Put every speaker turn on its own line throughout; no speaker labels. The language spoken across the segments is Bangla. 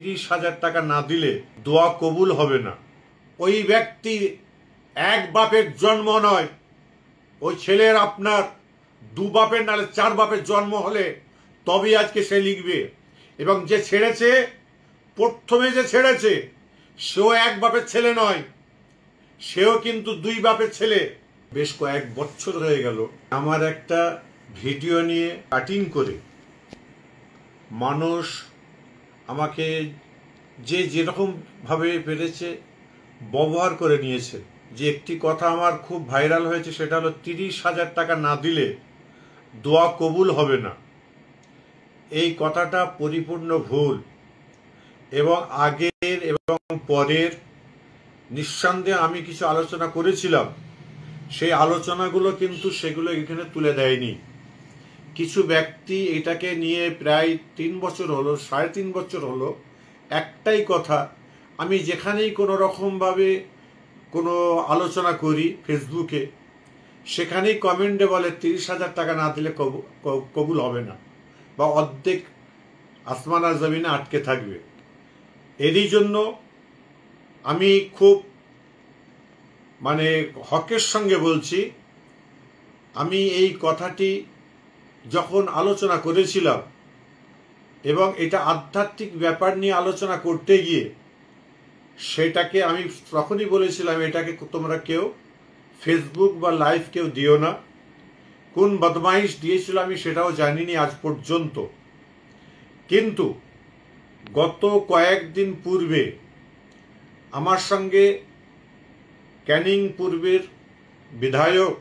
30,000 টাকা না দিলে দোয়া কবুল হবে না। ওই ব্যক্তি এক বাপের জন্ম নয়, ওই ছেলের আপনার দু বাপের নালে চার বাপের জন্ম হলে তবেই আজকে সে লিখবে। এবং যে ছেড়েছে, প্রথমে যে ছেড়েছে সেও এক বাপের ছেলে নয়, সেও কিন্তু দুই বাপের ছেলে। বেশ কয়েক বছর হয়ে গেল আমার একটা ভিডিও নিয়ে কাটিং করে মানুষ আমাকে যে যেরকম ভাবে পেরেছে ব্যবহার করে নিয়েছে। যে একটি কথা আমার খুব ভাইরাল হয়েছে, সেটা হলো 30,000 টাকা না দিলে দোয়া কবুল হবে না। এই কথাটা পরিপূর্ণ ভুল। এবং আগের এবং পরের নিঃসন্দেহে আমি কিছু আলোচনা করেছিলাম, সেই আলোচনাগুলো কিন্তু সেগুলো এখানে তুলে দেয়নি। কিছু ব্যক্তি এটাকে নিয়ে প্রায় 3 বছর হলো, 3.5 বছর হলো একটাই কথা, আমি যেখানেই কোনো রকমভাবে কোনো আলোচনা করি ফেসবুকে, সেখানেই কমেন্টে বলে 30,000 টাকা না দিলে কবুল হবে না, বা অর্ধেক আসমান আর জমিনে আটকে থাকবে। এরই জন্য আমি খুব হকের সঙ্গে বলছি, আমি এই কথাটি যখন আলোচনা করেছিলাম এবং এটা আধ্যাত্মিক ব্যাপার নিয়ে আলোচনা করতে গিয়ে সেটাকে আমি তখনই বলেছিলাম, এটাকে তোমরা কেউ ফেসবুক বা লাইভ কেউ দিও না। কোন বদমাইশ দিয়েছিল আমি সেটাও জানিনি আজ পর্যন্ত। কিন্তু গত কয়েকদিন পূর্বে আমার সঙ্গে ক্যানিং পূর্বের বিধায়ক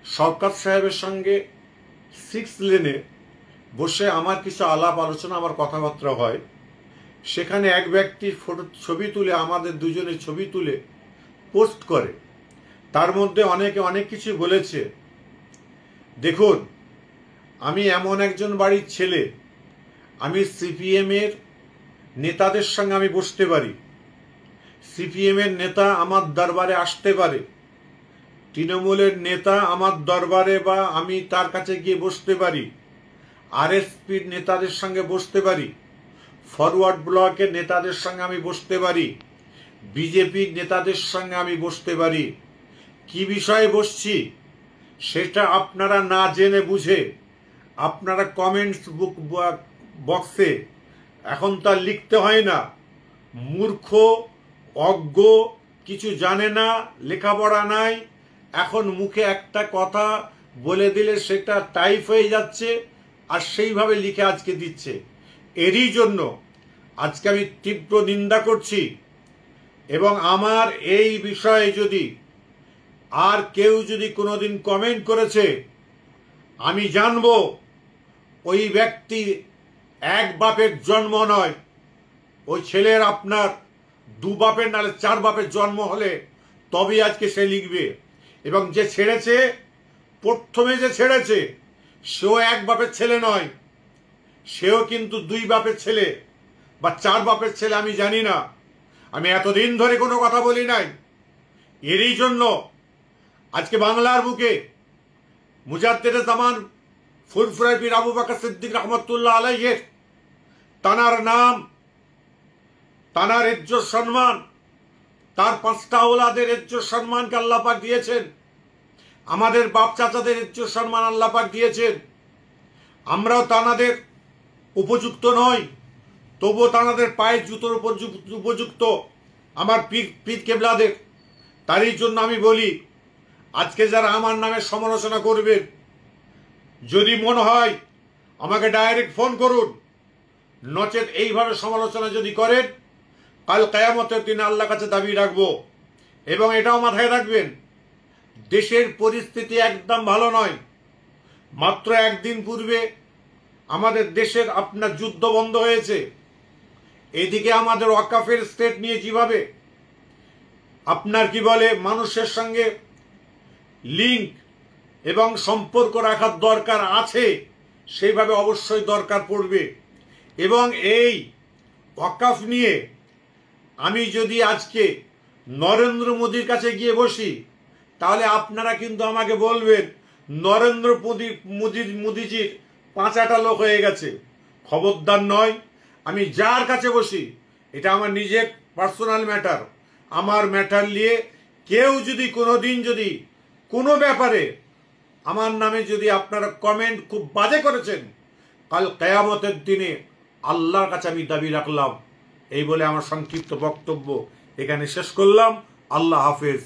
শওকত সাহেবের সঙ্গে 6 লেনে বসে আমার কিছু আলাপ আলোচনা, আমার কথাবার্তা হয়। সেখানে এক ব্যক্তির ছবি তুলে, আমাদের দুজনের ছবি তুলে পোস্ট করে। তার মধ্যে অনেকে অনেক কিছু বলেছে। দেখুন, আমি এমন একজন বাড়ির ছেলে, আমি সিপিএমের নেতাদের সঙ্গে আমি বসতে পারি, সিপিএমের নেতা আমার দরবারে আসতে পারে, তৃণমূলের নেতা আমার দরবারে বা আমি তার কাছে গিয়ে বসতে পারি, আরএসপির নেতাদের সঙ্গে বসতে পারি, ফরওয়ার্ড ব্লকের নেতাদের সঙ্গে আমি বসতে পারি, বিজেপির নেতাদের সঙ্গে আমি বসতে পারি। কি বিষয়ে বসছি সেটা আপনারা না জেনে বুঝে আপনারা কমেন্টস বক্সে এখন তার লিখতে হয় না। মূর্খ, অজ্ঞ, কিছু জানে না, লেখাপড়া নাই, এখন মুখে একটা কথা বলে দিলে সেটা টাইপ হয়ে যাচ্ছে আর সেইভাবে লিখে আজকে দিচ্ছে। এরই জন্য আজকে আমি তীব্র নিন্দা করছি। এবং আমার এই বিষয়ে যদি আর কেউ যদি কোনোদিন কমেন্ট করেছে, আমি জানব ওই ব্যক্তি এক বাপের জন্ম নয়, ওই ছেলের আপনার দু বাপের নালে চার বাপের জন্ম হলে তবেই আজকে সে লিখবে। এবং যে ছেড়েছে, প্রথমে যে ছেড়েছে সেও এক বাপের ছেলে নয়, সেও কিন্তু দুই বাপের ছেলে বা চার বাপের ছেলে, আমি জানি না। আমি এতদিন ধরে কোনো কথা বলি নাই। এরই জন্য আজকে বাংলার বুকে মুজাদ্দেদে জামান ফুরফুরে পীর আবু বকর সিদ্দিক রহমতুল্লাহ আলাইহির তানার নাম, তানার ইজ্জত সম্মান, তার 5টা ওলাদের ইজ্জত সম্মানকে আল্লাহ পাক দিয়েছেন। আমাদের বাপ চাচাদের ইজ্জত সম্মান আল্লাহ পাক দিয়েছেন। আমরাও তানাদের উপযুক্ত নই, তবুও তানাদের পায়ের জুতোর উপযুক্ত আমার পীর কেবলাদের। তারই জন্য আমি বলি, আজকে যারা আমার নামে সমালোচনা করবেন, যদি মনে হয় আমাকে ডাইরেক্ট ফোন করুন, নচেত এইভাবে সমালোচনা যদি করেন, কাল কিয়ামতের দিন আল্লাহর কাছে দাবি রাখবো। এবং এটাও মাথায় রাখবেন, দেশের পরিস্থিতি একদম ভালো নয়। মাত্র একদিন পূর্বে আমাদের দেশের আপনার যুদ্ধ বন্ধ হয়েছে। এদিকে আমাদের ওয়াকাফের স্টেট নিয়ে যেভাবে আপনার কি বলে মানুষের সঙ্গে লিঙ্ক এবং সম্পর্ক রাখার দরকার আছে, সেইভাবে অবশ্যই দরকার পড়বে। এবং এই ওয়াকাফ নিয়ে আমি যদি আজকে নরেন্দ্র মোদীর কাছে গিয়ে বসি, তাহলে আপনারা কিন্তু আমাকে বলবেন নরেন্দ্র মোদীজির 5টা লোক হয়ে গেছে। খবরদার নয়। আমি যার কাছে বসি, এটা আমার নিজের পার্সোনাল ম্যাটার, আমার ম্যাটার নিয়ে কেউ যদি কোনো দিন যদি কোনো ব্যাপারে আমার নামে যদি আপনারা কমেন্ট খুব বাজে করেছেন, কাল কিয়ামতের দিনে আল্লাহর কাছে আমি দাবি রাখলাম। এই বলে আমার সংক্ষিপ্ত বক্তব্য এখানে শেষ করলাম। আল্লাহ হাফেজ।